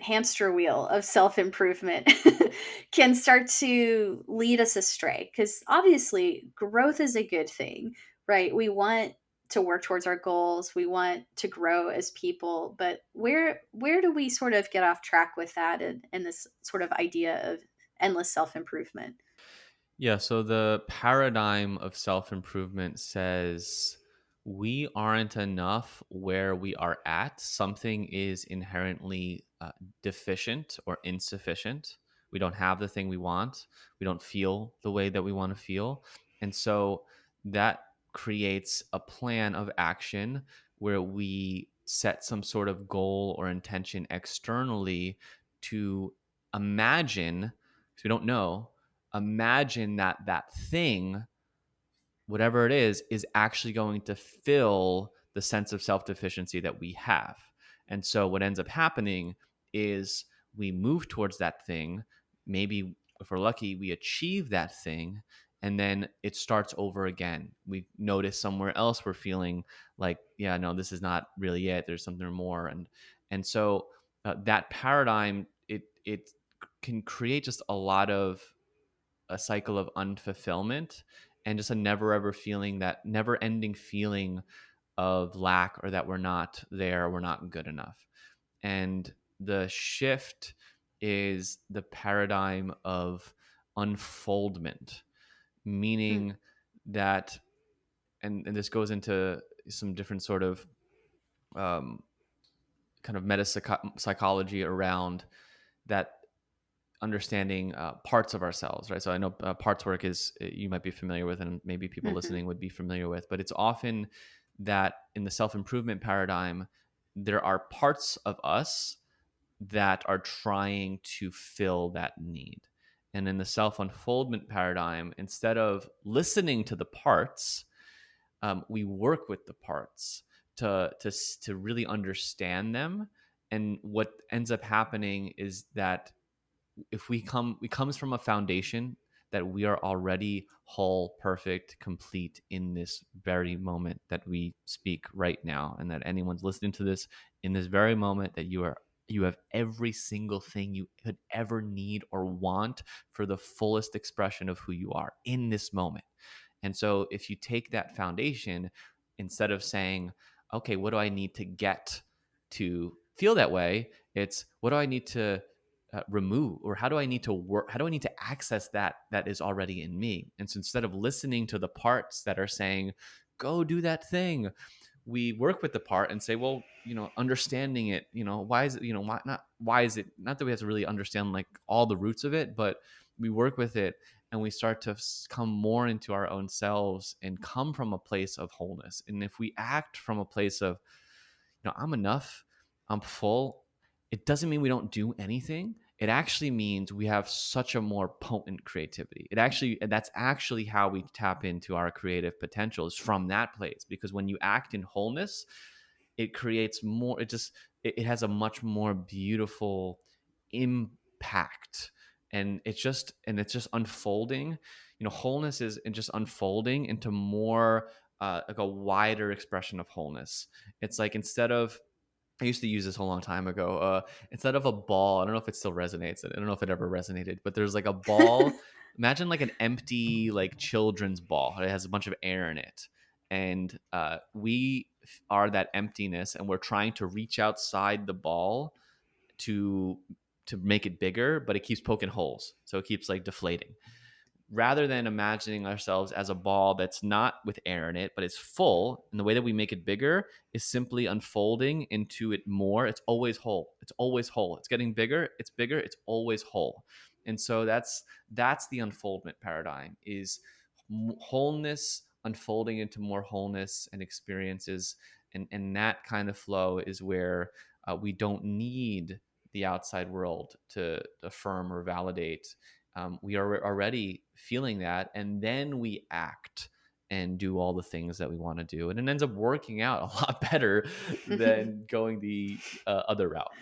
hamster wheel of self-improvement can start to lead us astray, because obviously growth is a good thing, right? We want to work towards our goals. We want to grow as people, but where do we sort of get off track with that and this sort of idea of endless self-improvement? Yeah, so the paradigm of self improvement says we aren't enough where we are at. Something is inherently deficient or insufficient. We don't have the thing we want. We don't feel the way that we want to feel. And so that creates a plan of action where we set some sort of goal or intention externally to imagine, because we don't know, imagine that that thing, whatever it is actually going to fill the sense of self deficiency that we have. And so what ends up happening is we move towards that thing. Maybe if we're lucky, we achieve that thing. And then it starts over again. We notice somewhere else we're feeling like, yeah, no, this is not really it. There's something more. And so that paradigm, it can create just a lot of a cycle of unfulfillment and just a never ever feeling, that never ending feeling of lack, or that we're not there, we're not good enough. And the shift is the paradigm of unfoldment, Hmm. meaning that, and this goes into some different sort of um, kind of meta psychology around that, understanding parts of ourselves, right? So I know parts work is, you might be familiar with, and maybe people Hmm. listening would be familiar with, but it's often that in the self improvement paradigm, there are parts of us that are trying to fill that need. And in the self unfoldment paradigm, instead of listening to the parts, we work with the parts to really understand them. And what ends up happening is that if we comes from a foundation that we are already whole, perfect, complete in this very moment that we speak right now, and that anyone's listening to this in this very moment, that you have every single thing you could ever need or want for the fullest expression of who you are in this moment. And so if you take that foundation, instead of saying, okay, what do I need to get to feel that way? It's, what do I need to remove, or how do I need to work? How do I need to access that is already in me? And so instead of listening to the parts that are saying, go do that thing, we work with the part and say, well, understanding it, why is it, why is it, not that we have to really understand like all the roots of it, but we work with it, and we start to come more into our own selves and come from a place of wholeness. And if we act from a place of, I'm enough, I'm full, it doesn't mean we don't do anything. It actually means we have such a more potent creativity. That's actually how we tap into our creative potential, is from that place. Because when you act in wholeness, it creates more, it has a much more beautiful impact. And it's just unfolding. Wholeness is just unfolding into more like a wider expression of wholeness. It's like, instead of, I used to use this a long time ago. Instead of a ball, I don't know if it still resonates. I don't know if it ever resonated, but there's like a ball. Imagine like an empty, like children's ball. It has a bunch of air in it, and we are that emptiness, and we're trying to reach outside the ball to make it bigger, but it keeps poking holes, so it keeps like deflating. Rather than imagining ourselves as a ball that's not with air in it, but it's full, and the way that we make it bigger is simply unfolding into it more. It's always whole. It's always whole. It's getting bigger. It's bigger. It's always whole. And so that's the unfoldment paradigm, is wholeness unfolding into more wholeness and experiences. And that kind of flow is where we don't need the outside world to affirm or validate. We are already feeling that, and then we act and do all the things that we want to do, and it ends up working out a lot better than going the other route.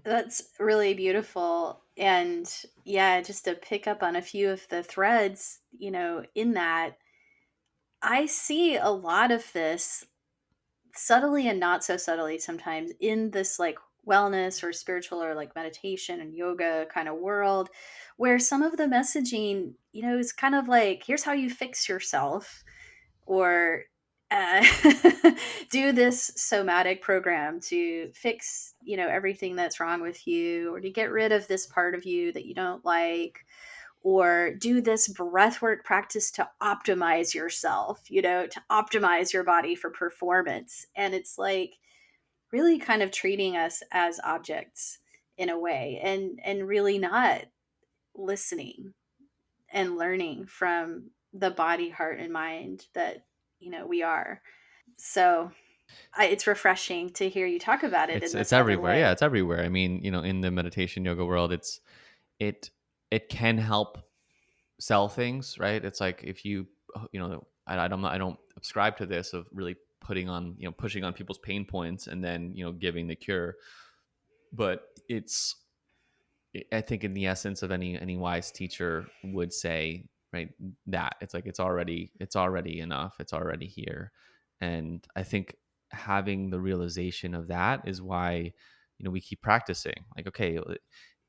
That's really beautiful. And yeah, just to pick up on a few of the threads, in that, I see a lot of this subtly and not so subtly sometimes in this like wellness or spiritual or like meditation and yoga kind of world, where some of the messaging, is kind of like, here's how you fix yourself, or uh, do this somatic program to fix, everything that's wrong with you, or to get rid of this part of you that you don't like, or do this breathwork practice to optimize yourself, to optimize your body for performance. And it's like really kind of treating us as objects in a way, and really not listening and learning from the body, heart, and mind that we are. So it's refreshing to hear you talk about it in It's this other everywhere. Yeah, way. it's everywhere. I mean, in the meditation yoga world, it it can help sell things, right? It's like if you I don't subscribe to this of really putting on pushing on people's pain points and then giving the cure, but I think in the essence of any wise teacher would say, right, that it's like it's already enough, it's already here. And I think having the realization of that is why we keep practicing. Like, okay,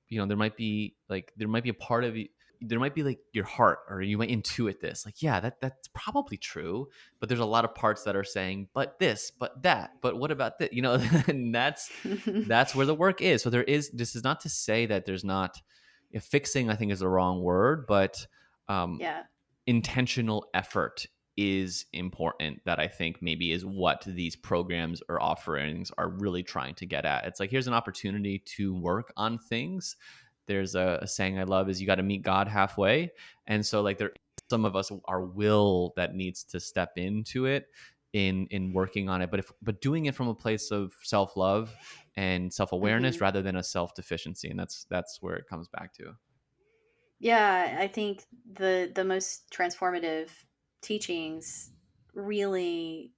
there might be a part of you, there might be like your heart, or you might intuit this, like, yeah, that's probably true, but there's a lot of parts that are saying, but this, but that, but what about that, and that's where the work is. So this is not to say that there's not, if fixing, I think, is the wrong word, but um Yeah. intentional effort is important. That I think maybe is what these programs or offerings are really trying to get at. It's like, here's an opportunity to work on things. There's a saying I love, is you got to meet God halfway. And so, like, there some of us, our will that needs to step into it in working on it, but doing it from a place of self-love and self-awareness Hmm. rather than a self-deficiency. And that's where it comes back to. Yeah, I think the most transformative teachings really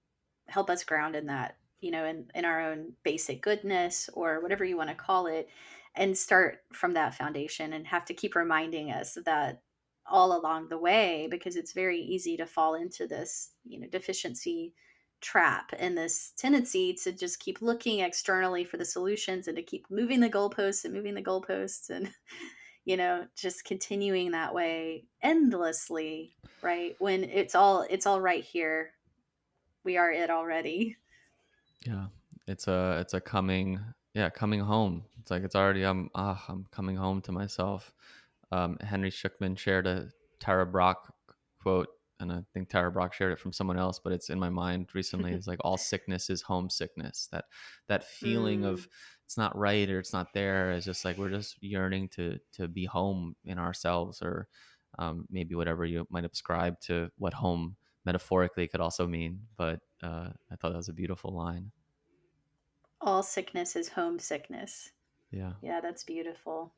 help us ground in that, in our own basic goodness, or whatever you want to call it, and start from that foundation, and have to keep reminding us of that all along the way, because it's very easy to fall into this, deficiency trap, and this tendency to just keep looking externally for the solutions, and to keep moving the goalposts and moving the goalposts, and just continuing that way endlessly, right? When it's all right here. We are it already. Yeah, it's a coming, yeah, coming home. It's like it's already, I'm coming home to myself. Henry Schuckman shared a Tara Brach quote, and I think Tara Brach shared it from someone else, but it's in my mind recently. It's like, all sickness is homesickness. That feeling Mm. of it's not right or it's not there, is just like we're just yearning to be home in ourselves, or maybe whatever you might ascribe to what home metaphorically could also mean. But I thought that was a beautiful line. All sickness is homesickness. Yeah. Yeah, that's beautiful.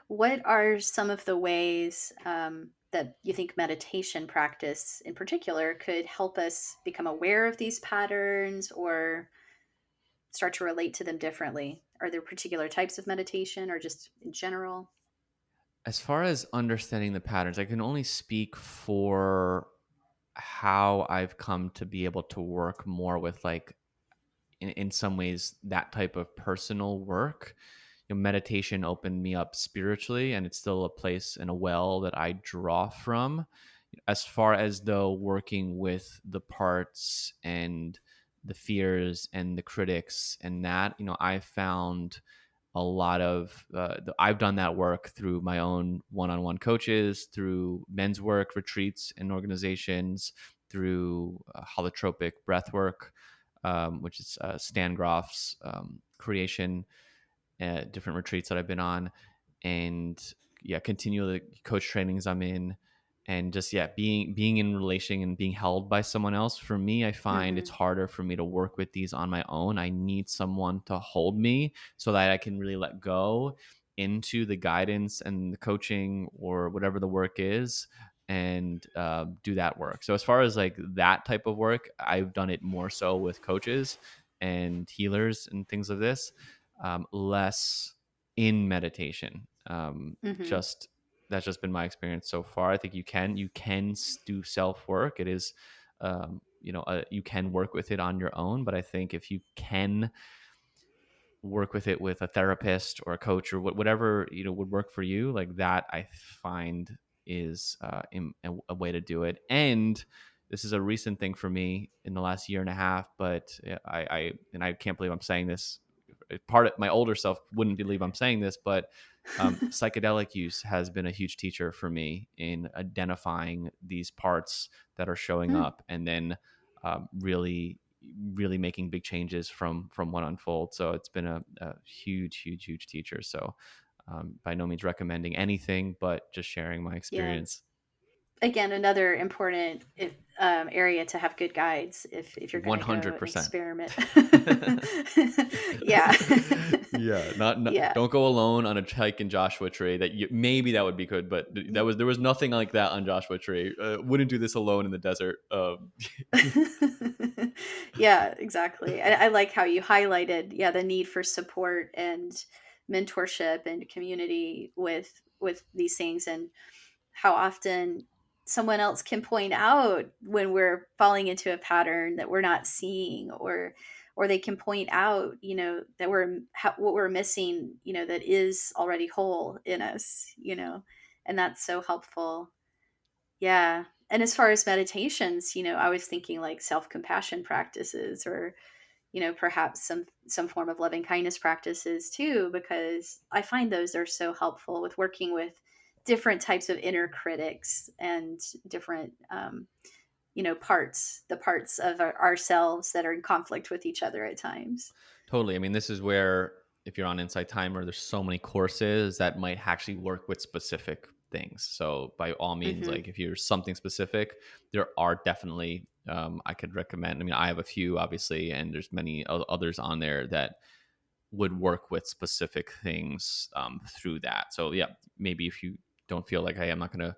What are some of the ways that you think meditation practice in particular could help us become aware of these patterns, or start to relate to them differently? Are there particular types of meditation, or just in general? As far as understanding the patterns, I can only speak for how I've come to be able to work more with, like, in some ways, that type of personal work. Meditation opened me up spiritually, and it's still a place and a well that I draw from. As far as though working with the parts and the fears and the critics and that, I found a lot of I've done that work through my own one-on-one coaches, through men's work retreats and organizations, through holotropic breath work, which is Stan Groff's creation, different retreats that I've been on, and yeah, continue the coach trainings I'm in, and just, yeah, being in relation and being held by someone else. For me, I find it's Hmm. harder for me to work with these on my own. I need someone to hold me so that I can really let go into the guidance and the coaching or whatever the work is, and do that work. So as far as like that type of work, I've done it more so with coaches and healers and things of this, less in meditation. Hmm. Just That's just been my experience so far. I think you can do self work. It is, you can work with it on your own, but I think if you can work with it with a therapist or a coach or whatever would work for you, like that, I find is a way to do it. And this is a recent thing for me in the last year and a half, but I can't believe I'm saying this. Part of my older self wouldn't believe I'm saying this, but psychedelic use has been a huge teacher for me in identifying these parts that are showing Hmm. up, and then really making big changes from what unfolds. So it's been a huge teacher. So by no means recommending anything, but just sharing my Yeah. experience. Again, another important area to have good guides if you're going to go and 100%. experiment. Yeah. Yeah, not Yeah. don't go alone on a hike in Joshua Tree. Maybe that would be good, but there was nothing like that on Joshua Tree. Wouldn't do this alone in the desert. Yeah, exactly. I like how you highlighted, yeah, the need for support and mentorship and community with these things, and how often someone else can point out when we're falling into a pattern that we're not seeing, or they can point out, that what we're missing, that is already whole in us, and that's so helpful. Yeah. And as far as meditations, I was thinking like self-compassion practices, or, perhaps some form of loving kindness practices too, because I find those are so helpful with working with different types of inner critics and different the parts of ourselves that are in conflict with each other at times. Totally. I mean, this is where if you're on Insight Timer, there's so many courses that might actually work with specific things. So by all means, Hmm. like if you're something specific, there are definitely I could recommend. I mean, I have a few obviously, and there's many others on there that would work with specific things through that. So yeah, maybe if you don't feel like, hey, I'm not going to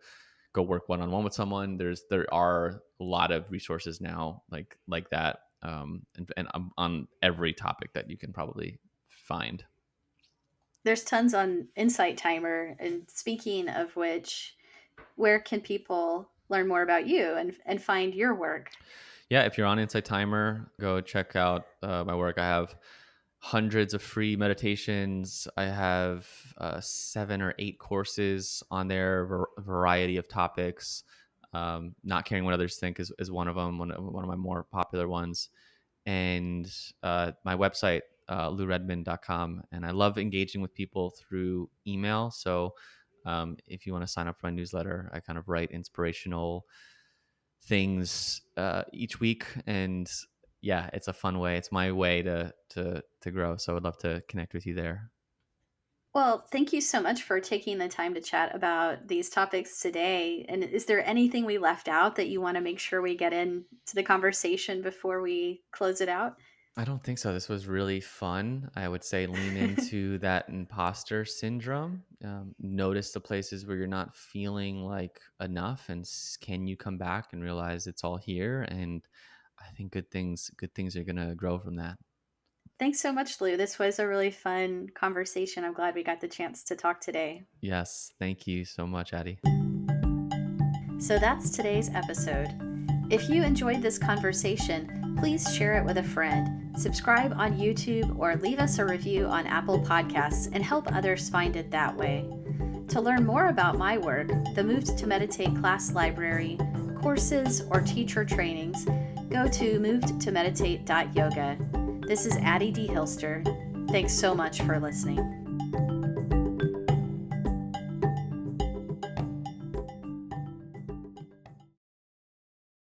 go work one on one with someone, there are a lot of resources now like that, and on every topic that you can probably find. There's tons on Insight Timer. And speaking of which, where can people learn more about you and find your work? Yeah, if you're on Insight Timer, go check out my work. I have hundreds of free meditations. I have 7 or 8 courses on there, a variety of topics. Not caring what others think is one of them, one of my more popular ones. And my website, louredmond.com. And I love engaging with people through email. So if you want to sign up for my newsletter, I kind of write inspirational things each week, and yeah, it's a fun way. It's my way to grow. So I'd love to connect with you there. Well, thank you so much for taking the time to chat about these topics today. And is there anything we left out that you want to make sure we get into the conversation before we close it out? I don't think so. This was really fun. I would say lean into that imposter syndrome. Notice the places where you're not feeling like enough, and can you come back and realize it's all here? And I think good things are gonna grow from that. Thanks so much, Lou. This was a really fun conversation. I'm glad we got the chance to talk today. Yes, thank you so much, Addie. So that's today's episode. If you enjoyed this conversation, please share it with a friend, subscribe on YouTube, or leave us a review on Apple Podcasts and help others find it that way. To learn more about my work, the Moved to Meditate class library, courses, or teacher trainings, go to movedtomeditate.yoga. This is Addie D. Hilster. Thanks so much for listening.